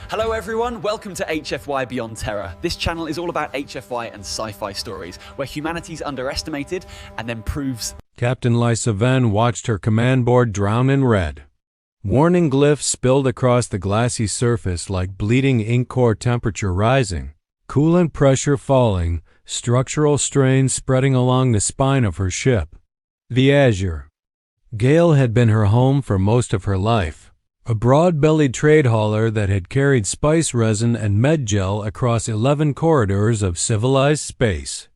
Hello everyone, welcome to HFY Beyond Terror. This channel is all about HFY and sci-fi stories, where humanity's underestimated and then proves... Captain Lisa Venn watched her command board drown in red. Warning glyphs spilled across the glassy surface like bleeding ink, core temperature rising, coolant pressure falling, structural strain spreading along the spine of her ship. The Azure. Gale had been her home for most of her life. A broad-bellied trade hauler that had carried spice resin and med gel across 11 corridors of civilized space.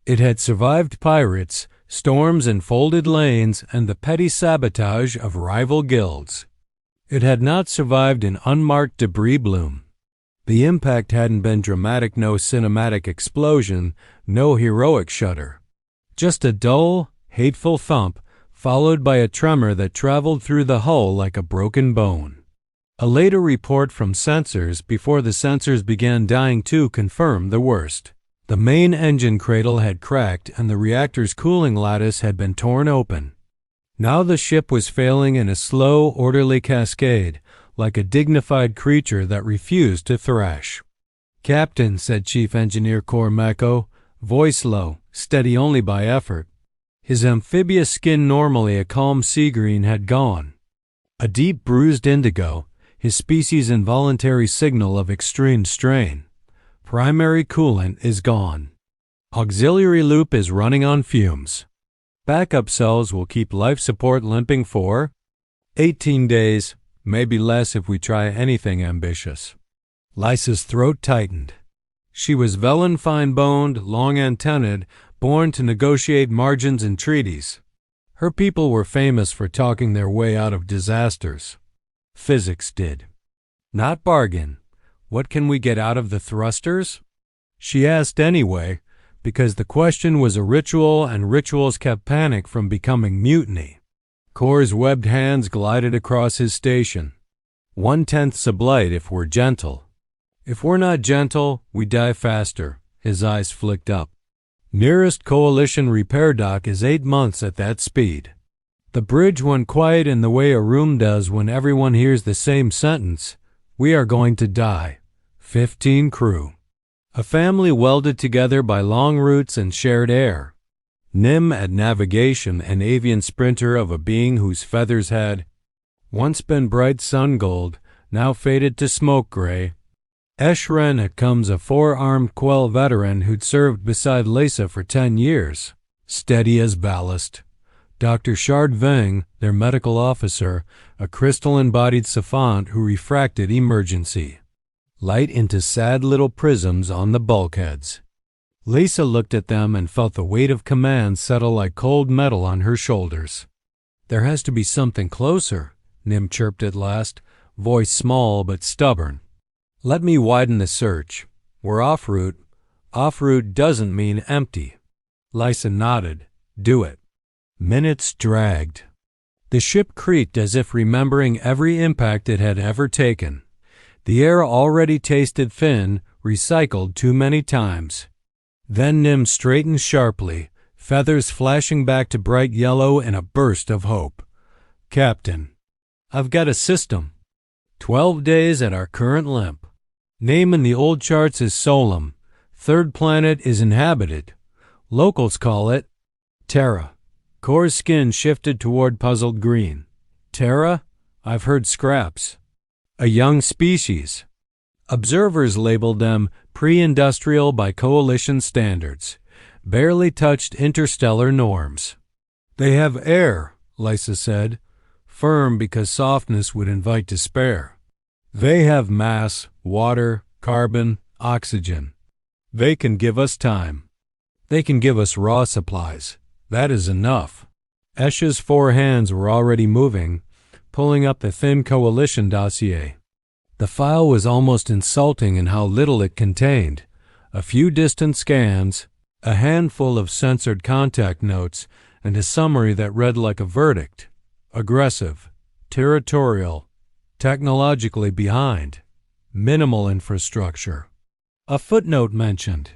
It had survived pirates, storms and folded lanes, and the petty sabotage of rival guilds. It had not survived an unmarked debris bloom. The impact hadn't been dramatic, no cinematic explosion, no heroic shudder. Just a dull, hateful thump, followed by a tremor that traveled through the hull like a broken bone. A later report from sensors, before the sensors began dying too, confirmed the worst. The main engine cradle had cracked and the reactor's cooling lattice had been torn open. Now the ship was failing in a slow, orderly cascade, like a dignified creature that refused to thrash. "Captain," said Chief Engineer Cormaco, voice low, steady only by effort. His amphibious skin, normally a calm sea green, had gone. A deep bruised indigo, his species' involuntary signal of extreme strain. Primary coolant is gone. Auxiliary loop is running on fumes. Backup cells will keep life support limping for 18 days, maybe less if we try anything ambitious. Lisa's throat tightened. She was vellum fine-boned, long-antenned, born to negotiate margins and treaties. Her people were famous for talking their way out of disasters. Physics did. Not bargain. What can we get out of the thrusters? She asked anyway, because the question was a ritual and rituals kept panic from becoming mutiny. Cor's webbed hands glided across his station. 1/10 sublight if we're gentle. If we're not gentle, we die faster. His eyes flicked up. Nearest coalition repair dock is 8 months at that speed. The bridge went quiet in the way a room does when everyone hears the same sentence. We are going to die. 15 crew. A family welded together by long routes and shared air. Nim at navigation, an avian sprinter of a being whose feathers had once been bright sun gold, now faded to smoke gray. Eshren at comes a 4-armed Quell veteran who'd served beside Lisa for 10 years, steady as ballast. Dr. Shard Veng, their medical officer, a crystal-embodied savant who refracted emergency light into sad little prisms on the bulkheads. Lisa looked at them and felt the weight of command settle like cold metal on her shoulders. "There has to be something closer," Nim chirped at last, voice small but stubborn. "Let me widen the search. We're off route. Off route doesn't mean empty." Lisa nodded. "Do it." Minutes dragged. The ship creaked as if remembering every impact it had ever taken. The air already tasted thin, recycled too many times. Then Nim straightened sharply, feathers flashing back to bright yellow in a burst of hope. "Captain, I've got a system. 12 days at our current limp. Name in the old charts is Solum. Third planet is inhabited. Locals call it Terra." Cor's skin shifted toward puzzled green. "Terra? I've heard scraps. A young species. Observers labeled them pre-industrial by coalition standards. Barely touched interstellar norms." "They have air," Lisa said, firm because softness would invite despair. "They have mass, water, carbon, oxygen. They can give us time. They can give us raw supplies. That is enough." Esh's 4 hands were already moving, pulling up the thin coalition dossier. The file was almost insulting in how little it contained. A few distant scans, a handful of censored contact notes, and a summary that read like a verdict. Aggressive, territorial, technologically behind, minimal infrastructure. A footnote mentioned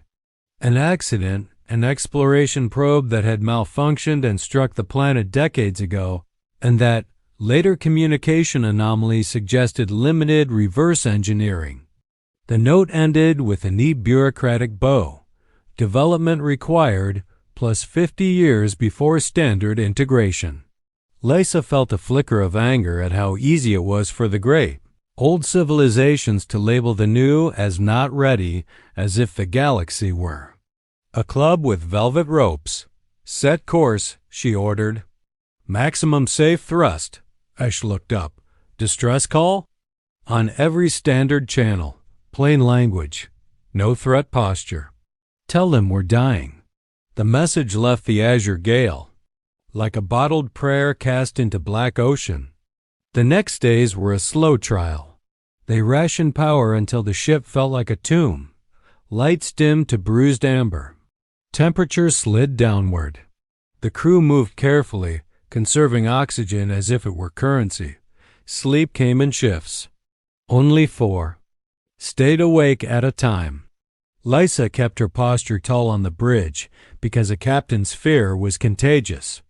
an accident, an exploration probe that had malfunctioned and struck the planet decades ago, and that Later communication anomalies suggested limited reverse engineering. The note ended with a neat bureaucratic bow. Development required, plus 50 years before standard integration. Lysa felt a flicker of anger at how easy it was for the great old civilizations to label the new as not ready, as if the galaxy were a club with velvet ropes. Set course, she ordered. Maximum safe thrust. Ash looked up. Distress call? On every standard channel. Plain language. No threat posture. Tell them we're dying. The message left the azure gale like a bottled prayer cast into black ocean. The next days were a slow trial. They rationed power until the ship felt like a tomb. Lights dimmed to bruised amber. Temperature slid downward. The crew moved carefully, conserving oxygen as if it were currency. Sleep came in shifts. Only 4 stayed awake at a time. Lysa kept her posture tall on the bridge because a captain's fear was contagious.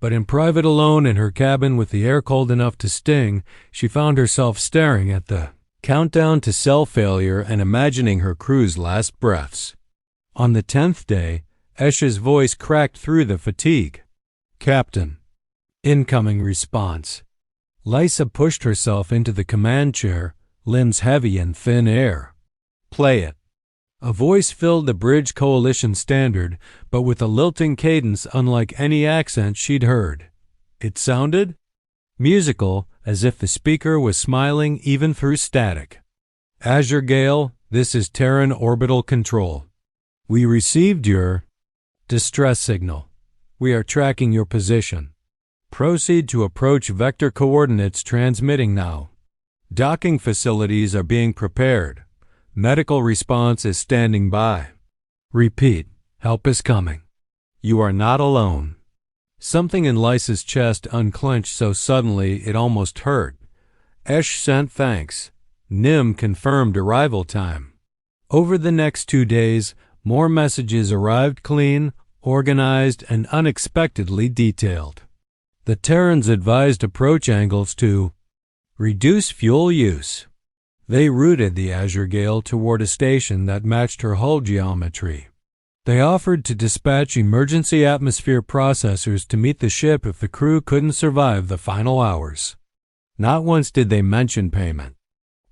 But in private alone in her cabin with the air cold enough to sting, she found herself staring at the countdown to cell failure and imagining her crew's last breaths. On the 10th day, Esh's voice cracked through the fatigue. Captain. Incoming response. Lysa pushed herself into the command chair, limbs heavy in thin air. Play it. A voice filled the bridge coalition standard, but with a lilting cadence unlike any accent she'd heard. It sounded musical, as if the speaker was smiling even through static. Azure Gale, this is Terran Orbital Control. We received your distress signal. We are tracking your position. Proceed to approach vector coordinates transmitting now. Docking facilities are being prepared. Medical response is standing by. Repeat, help is coming. You are not alone. Something in Lysa's chest unclenched so suddenly it almost hurt. Esh sent thanks. Nim confirmed arrival time. Over the next 2 days, more messages arrived clean, organized, and unexpectedly detailed. The Terrans advised approach angles to reduce fuel use. They routed the Azure Gale toward a station that matched her hull geometry. They offered to dispatch emergency atmosphere processors to meet the ship if the crew couldn't survive the final hours. Not once did they mention payment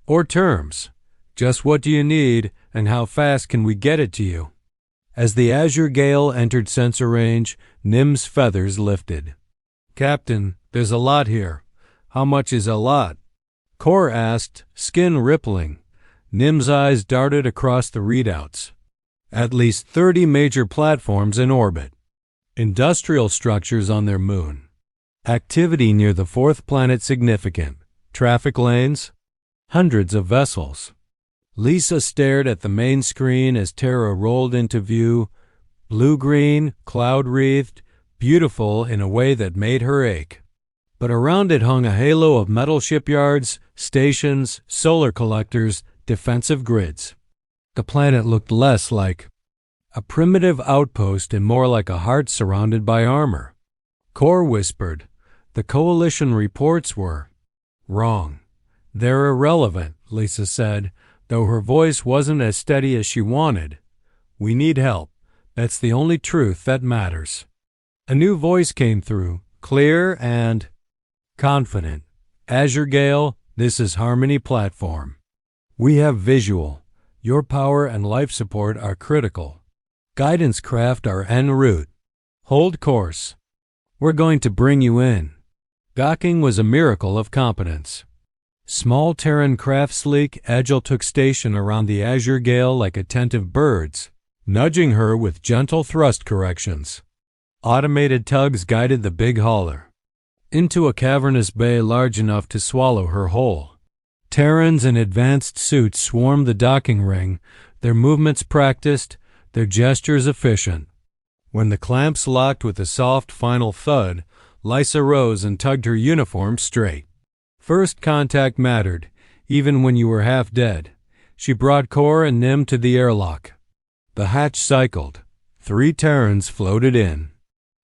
or terms. Just what do you need and how fast can we get it to you? As the Azure Gale entered sensor range, Nim's feathers lifted. Captain, there's a lot here. How much is a lot? Kor asked, skin rippling. Nim's eyes darted across the readouts. At least 30 major platforms in orbit. Industrial structures on their moon. Activity near the 4th planet significant. Traffic lanes. Hundreds of vessels. Lysa stared at the main screen as Terra rolled into view. Blue-green, cloud-wreathed, beautiful in a way that made her ache. But around it hung a halo of metal shipyards, stations, solar collectors, defensive grids. The planet looked less like a primitive outpost and more like a heart surrounded by armor. Kor whispered, the coalition reports were wrong. They're irrelevant, Lysa said, though her voice wasn't as steady as she wanted. We need help. That's the only truth that matters. A new voice came through, clear and confident. Azure Gale, this is Harmony Platform. We have visual. Your power and life support are critical. Guidance craft are en route. Hold course. We're going to bring you in. Docking was a miracle of competence. Small Terran craft sleek, agile took station around the Azure Gale like attentive birds, nudging her with gentle thrust corrections. Automated tugs guided the big hauler into a cavernous bay large enough to swallow her whole. Terrans in advanced suits swarmed the docking ring, their movements practiced, their gestures efficient. When the clamps locked with a soft final thud, Lysa rose and tugged her uniform straight. First contact mattered, even when you were half dead. She brought Kor and Nim to the airlock. The hatch cycled. 3 Terrans floated in.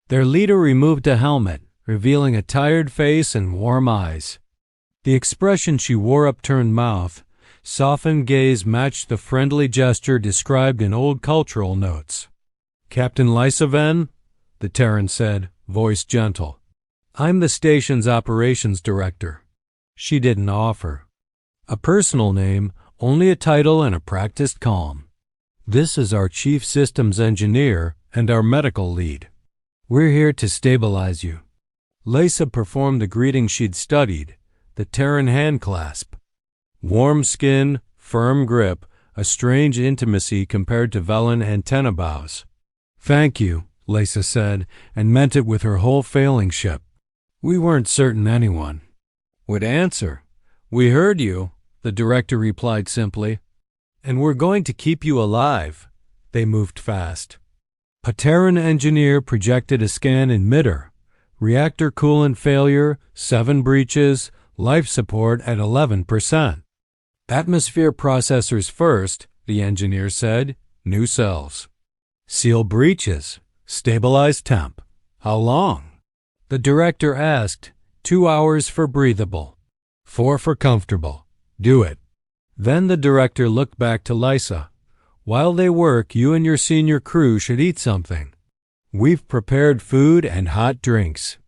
Their leader removed a helmet, revealing a tired face and warm eyes. The expression she wore upturned mouth, softened gaze matched the friendly gesture described in old cultural notes. "Captain Lysaven?" the Terran said, voice gentle. "I'm the station's operations director." She didn't offer a personal name, only a title and a practiced calm. "This is our chief systems engineer and our medical lead. We're here to stabilize you." Lysa performed the greeting she'd studied, the Terran hand clasp. Warm skin, firm grip, a strange intimacy compared to Velen antenna bows. "Thank you," Lysa said, and meant it with her whole failing ship. "We weren't certain anyone would answer." "We heard you," the director replied simply. "And we're going to keep you alive." They moved fast. A Terran engineer projected a scan in midair. Reactor coolant failure, 7 breaches, life support at 11%. "Atmosphere processors first," the engineer said. "New cells." "Seal breaches. Stabilize temp." "How long?" The director asked. 2 hours for breathable. 4 for comfortable. Do it." Then the director looked back to Lysa. "While they work, you and your senior crew should eat something. We've prepared food and hot drinks."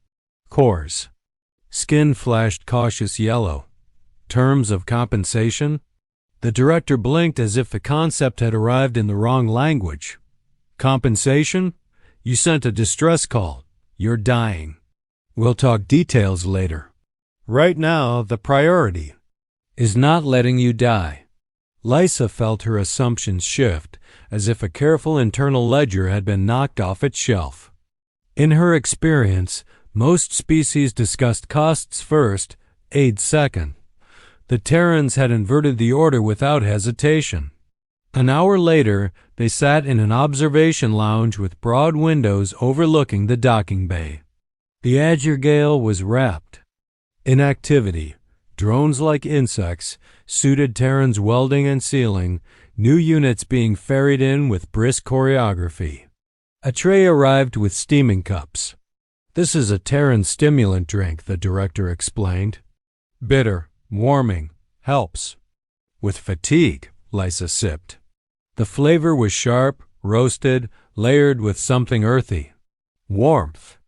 Cores. Skin flashed cautious yellow. "Terms of compensation?" The director blinked as if the concept had arrived in the wrong language. "Compensation? You sent a distress call. You're dying. We'll talk details later. Right now, the priority is not letting you die." Lysa felt her assumptions shift, as if a careful internal ledger had been knocked off its shelf. In her experience, most species discussed costs first, aid second. The Terrans had inverted the order without hesitation. An hour later, they sat in an observation lounge with broad windows overlooking the docking bay. The Azure Gale was wrapped in activity. Drones like insects suited Terran's welding and sealing, new units being ferried in with brisk choreography. A tray arrived with steaming cups. "This is a Terran stimulant drink," the director explained. "Bitter, warming, helps with fatigue," Lysa sipped. The flavor was sharp, roasted, layered with something earthy. Warmth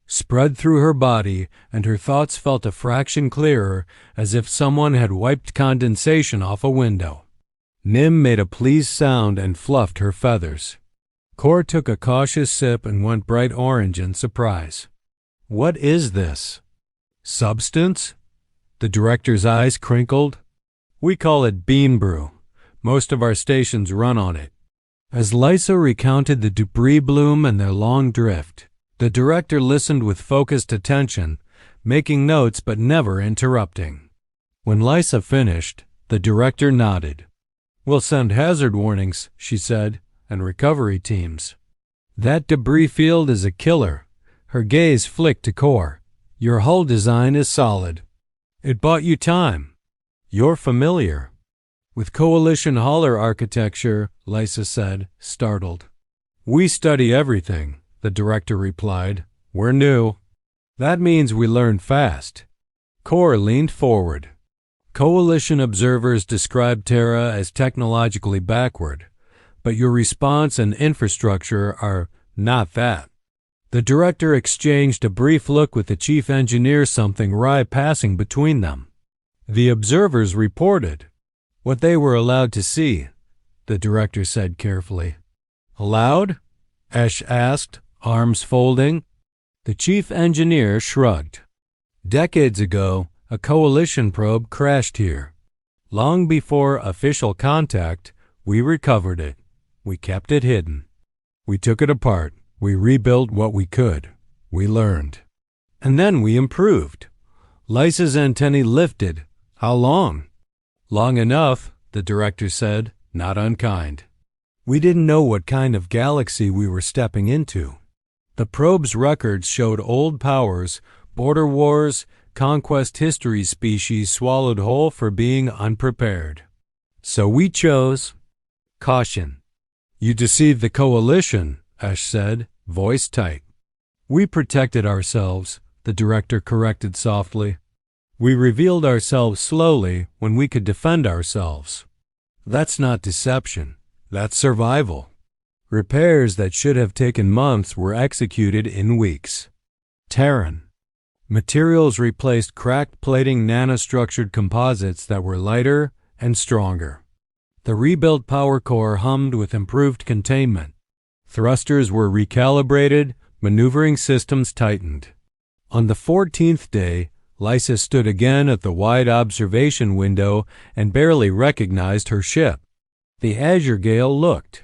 spread through her body, and her thoughts felt a fraction clearer, as if someone had wiped condensation off a window. Nim made a pleased sound and fluffed her feathers. Kor took a cautious sip and went bright orange in surprise. "What is this? Substance?" The director's eyes crinkled. "We call it bean brew. Most of our stations run on it." As Lysa recounted the debris bloom and their long drift, the director listened with focused attention, making notes but never interrupting. When Lysa finished, the director nodded. "We'll send hazard warnings," she said, "and recovery teams. That debris field is a killer." Her gaze flicked to Kor. "Your hull design is solid. It bought you time. You're familiar with coalition hauler architecture," Lysa said, startled. "We study everything," the director replied. "We're new. That means we learn fast." Kor leaned forward. "Coalition observers describe Terra as technologically backward, but your response and infrastructure are not that." The director exchanged a brief look with the chief engineer, something wry passing between them. "The observers reported what they were allowed to see," the director said carefully. "Allowed?" Ash asked, arms folding. The chief engineer shrugged. "Decades ago, a coalition probe crashed here. Long before official contact, we recovered it. We kept it hidden. We took it apart. We rebuilt what we could. We learned. And then we improved." Lysa's antennae lifted. "How long?" "Long enough," the director said, not unkind. "We didn't know what kind of galaxy we were stepping into. The probe's records showed old powers, border wars, conquest history, species swallowed whole for being unprepared. So we chose caution." "You deceived the coalition," Ash said, voice tight. We protected ourselves, the director corrected softly. We revealed ourselves slowly when we could defend ourselves. That's not deception. That's survival. Repairs that should have taken months were executed in weeks. Terran. Materials replaced cracked plating nanostructured composites that were lighter and stronger. The rebuilt power core hummed with improved containment. Thrusters were recalibrated, maneuvering systems tightened. On the 14th day, Lysa stood again at the wide observation window and barely recognized her ship. The Azure Gale looked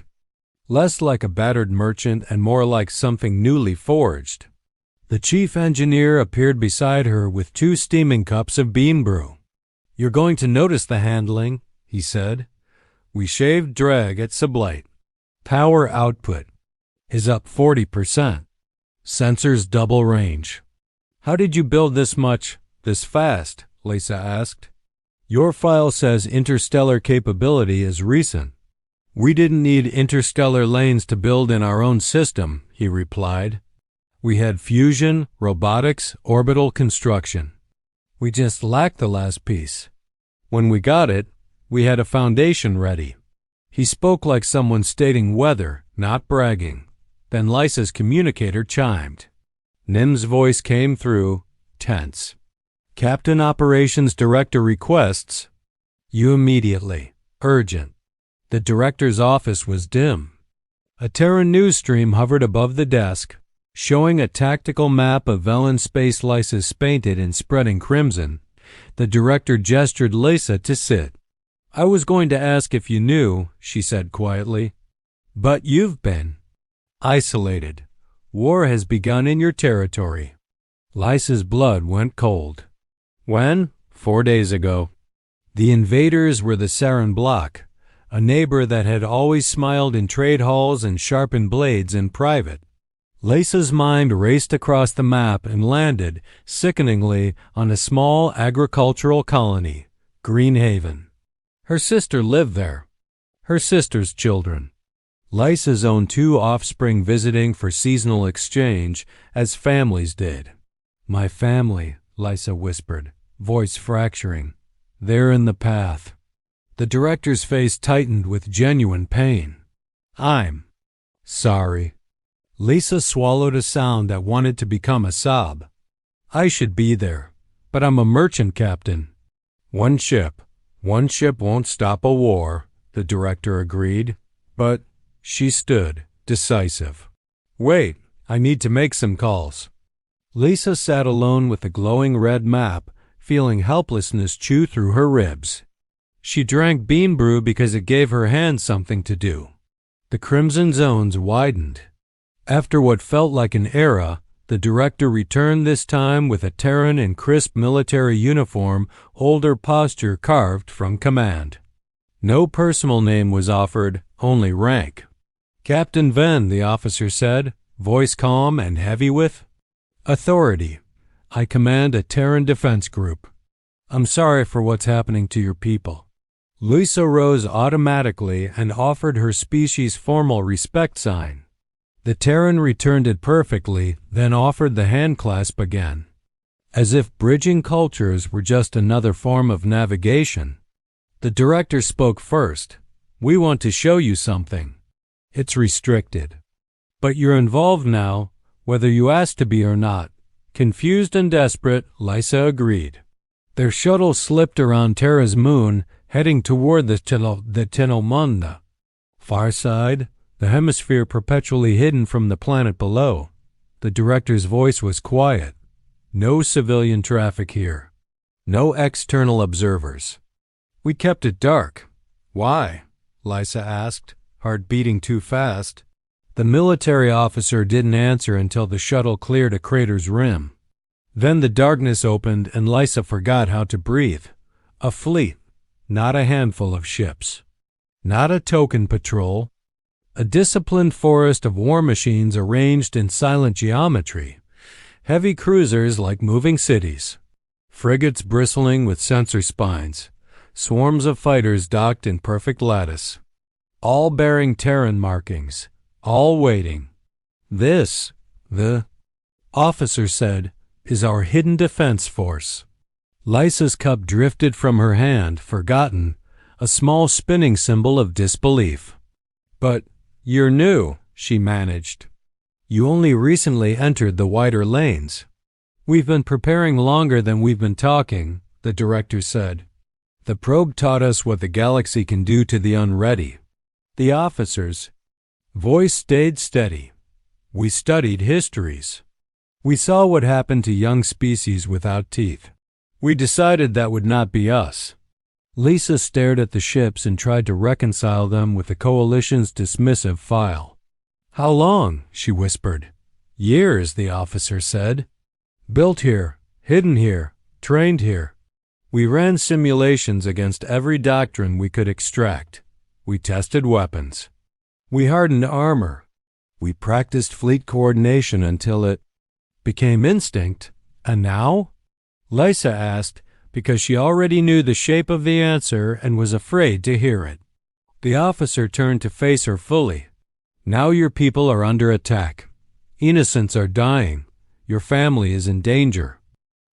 less like a battered merchant and more like something newly forged. The chief engineer appeared beside her with 2 steaming cups of bean brew. "You're going to notice the handling," he said. "We shaved drag at sublite. Power output is up 40%. Sensors double range." "How did you build this much, this fast?" Lysa asked. "Your file says interstellar capability is recent." "We didn't need interstellar lanes to build in our own system," he replied. "We had fusion, robotics, orbital construction. We just lacked the last piece. When we got it, we had a foundation ready." He spoke like someone stating weather, not bragging. Then Lysa's communicator chimed. Nim's voice came through, tense. "Captain Operations Director requests you immediately. Urgent." The director's office was dim. A Terran news stream hovered above the desk, showing a tactical map of Velen space. Lysa painted in spreading crimson. The director gestured Lysa to sit. "I was going to ask if you knew," she said quietly. "But you've been isolated. War has begun in your territory." Lysa's blood went cold. "When?" 4 days ago. The invaders were the Sarin bloc, a neighbor that had always smiled in trade halls and sharpened blades in private. Lysa's mind raced across the map and landed, sickeningly, on a small agricultural colony, Greenhaven. Her sister lived there. Her sister's children. Lysa's own 2 offspring visiting for seasonal exchange, as families did. "My family," Lysa whispered, voice fracturing. "They're in the path." The director's face tightened with genuine pain. "I'm sorry." Lysa swallowed a sound that wanted to become a sob. "I should be there, but I'm a merchant captain." One ship won't stop a war," the director agreed. "But," she stood, decisive. "Wait, I need to make some calls." Lysa sat alone with the glowing red map, feeling helplessness chew through her ribs. She drank bean brew because it gave her hands something to do. The crimson zones widened. After what felt like an era, the director returned, this time with a Terran in crisp military uniform, older posture carved from command. No personal name was offered, only rank. "Captain Venn," the officer said, voice calm and heavy with authority. "I command a Terran defense group. I'm sorry for what's happening to your people." Lysa rose automatically and offered her species' formal respect sign. The Terran returned it perfectly, then offered the handclasp again. As if bridging cultures were just another form of navigation. The director spoke first. "We want to show you something. It's restricted. But you're involved now, whether you asked to be or not." Confused and desperate, Lysa agreed. Their shuttle slipped around Terra's moon, heading toward the Tenomunda. Far side, the hemisphere perpetually hidden from the planet below. The director's voice was quiet. "No civilian traffic here. No external observers." "We kept it dark." "Why?" Lysa asked, heart beating too fast. The military officer didn't answer until the shuttle cleared a crater's rim. Then the darkness opened and Lysa forgot how to breathe. A fleet, not a handful of ships. Not a token patrol. A disciplined forest of war machines arranged in silent geometry. Heavy cruisers like moving cities. Frigates bristling with sensor spines. Swarms of fighters docked in perfect lattice. All bearing Terran markings. All waiting. The officer said, is our hidden defense force. Lysa's cup drifted from her hand, forgotten, a small spinning symbol of disbelief. But you're new, she managed. You only recently entered the wider lanes. We've been preparing longer than we've been talking, the director said. The probe taught us what the galaxy can do to the unready. The officer's voice stayed steady. We studied histories. We saw what happened to young species without teeth. We decided that would not be us. Lisa stared at the ships and tried to reconcile them with the Coalition's dismissive file. How long? She whispered. Years, the officer said. Built here, hidden here, trained here. We ran simulations against every doctrine we could extract. We tested weapons. We hardened armor. We practiced fleet coordination until it became instinct. And now? Lysa asked, because she already knew the shape of the answer and was afraid to hear it. The officer turned to face her fully. Now your people are under attack. Innocents are dying. Your family is in danger.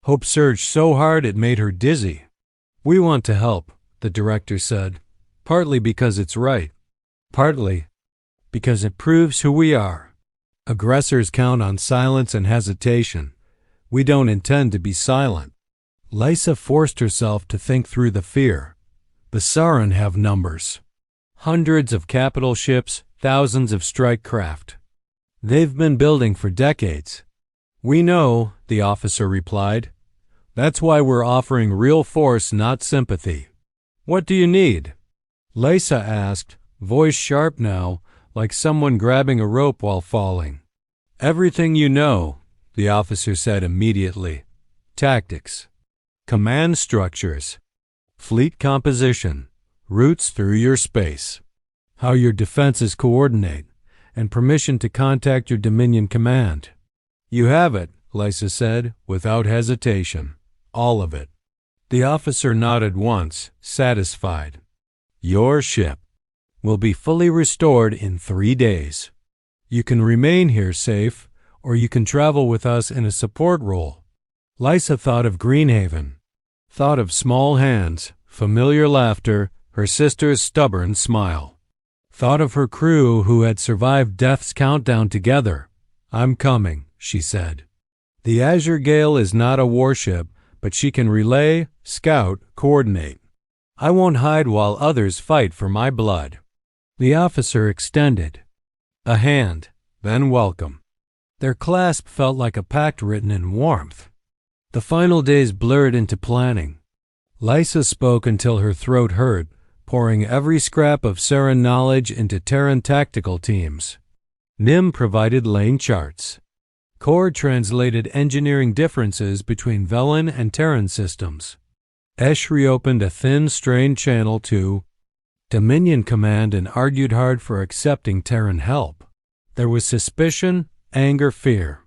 Hope surged so hard it made her dizzy. We want to help, the director said, partly because it's right, partly because it proves who we are. Aggressors count on silence and hesitation. We don't intend to be silent. Lysa forced herself to think through the fear. The Saran have numbers. Hundreds of capital ships, thousands of strike craft. They've been building for decades. We know, the officer replied. That's why we're offering real force, not sympathy. What do you need? Lysa asked, voice sharp now, like someone grabbing a rope while falling. Everything you know, the officer said immediately. Tactics. Command structures. Fleet composition. Routes through your space. How your defenses coordinate, and permission to contact your Dominion command. You have it, Lysa said, without hesitation. All of it. The officer nodded once, satisfied. Your ship will be fully restored in 3 days. You can remain here safe, or you can travel with us in a support role. Lysa thought of Greenhaven, thought of small hands, familiar laughter, her sister's stubborn smile. Thought of her crew who had survived death's countdown together. I'm coming, she said. The Azure Gale is not a warship, but she can relay, scout, coordinate. I won't hide while others fight for my blood. The officer extended a hand, then welcome. Their clasp felt like a pact written in warmth. The final days blurred into planning. Lysa spoke until her throat hurt, pouring every scrap of Saran knowledge into Terran tactical teams. Nim provided lane charts. Cord translated engineering differences between Velen and Terran systems. Esh reopened a thin, strained channel to Dominion Command and argued hard for accepting Terran help. There was suspicion, anger, fear.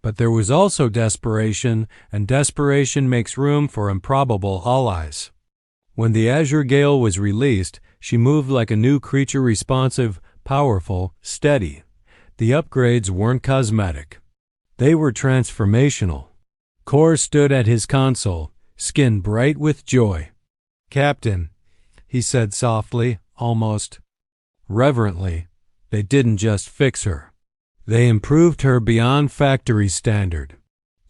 But there was also desperation, and desperation makes room for improbable allies. When the Azure Gale was released, she moved like a new creature, responsive, powerful, steady. The upgrades weren't cosmetic. They were transformational. Kor stood at his console, skin bright with joy. Captain, he said softly, almost reverently, they didn't just fix her. They improved her beyond factory standard.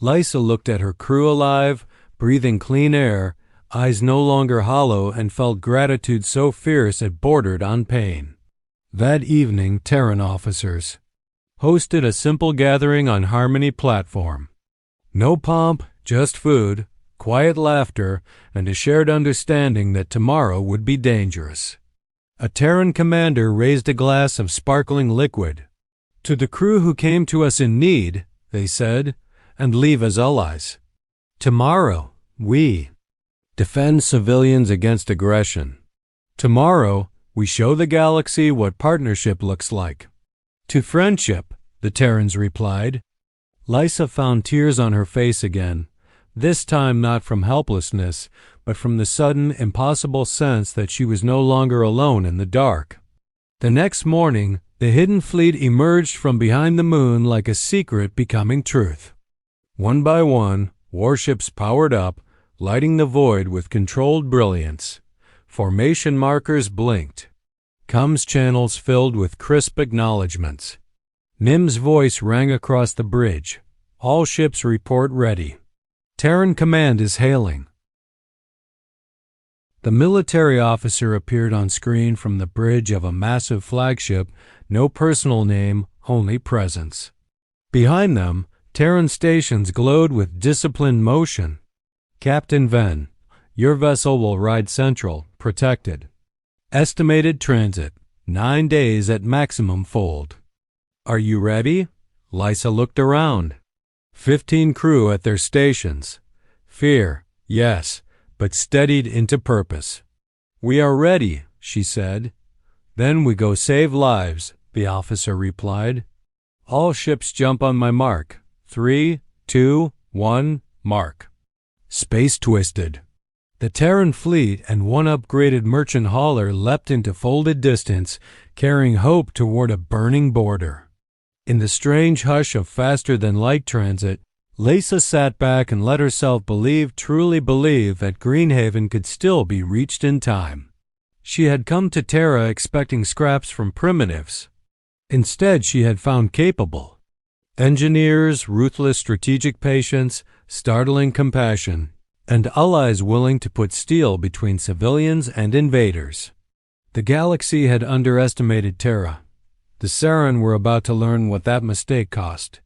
Lysa looked at her crew alive, breathing clean air, eyes no longer hollow, and felt gratitude so fierce it bordered on pain. That evening, Terran officers hosted a simple gathering on Harmony platform. No pomp, just food, quiet laughter, and a shared understanding that tomorrow would be dangerous. A Terran commander raised a glass of sparkling liquid. To the crew who came to us in need, they said, and leave as allies. Tomorrow, we defend civilians against aggression. Tomorrow, we show the galaxy what partnership looks like. To friendship, the Terrans replied. Lysa found tears on her face again, this time not from helplessness, but from the sudden, impossible sense that she was no longer alone in the dark. The next morning, the hidden fleet emerged from behind the moon like a secret becoming truth. One by one, warships powered up, lighting the void with controlled brilliance. Formation markers blinked. Comms channels filled with crisp acknowledgments. Nim's voice rang across the bridge. All ships report ready. Terran Command is hailing. The military officer appeared on screen from the bridge of a massive flagship, no personal name, only presence. Behind them, Terran stations glowed with disciplined motion. Captain Ven, your vessel will ride central, protected. Estimated transit, 9 days at maximum fold. Are you ready? Lysa looked around. 15 crew at their stations. Fear, yes, but steadied into purpose. We are ready, she said. Then we go save lives, the officer replied. All ships jump on my mark. 3, 2, 1, mark. Space twisted. The Terran fleet and one upgraded merchant hauler leapt into folded distance, carrying hope toward a burning border. In the strange hush of faster-than-light transit, Lysa sat back and let herself truly believe that Greenhaven could still be reached in time. She had come to Terra expecting scraps from primitives. Instead, she had found capable engineers, ruthless strategic patience, startling compassion, and allies willing to put steel between civilians and invaders. The galaxy had underestimated Terra. The Saren were about to learn what that mistake cost.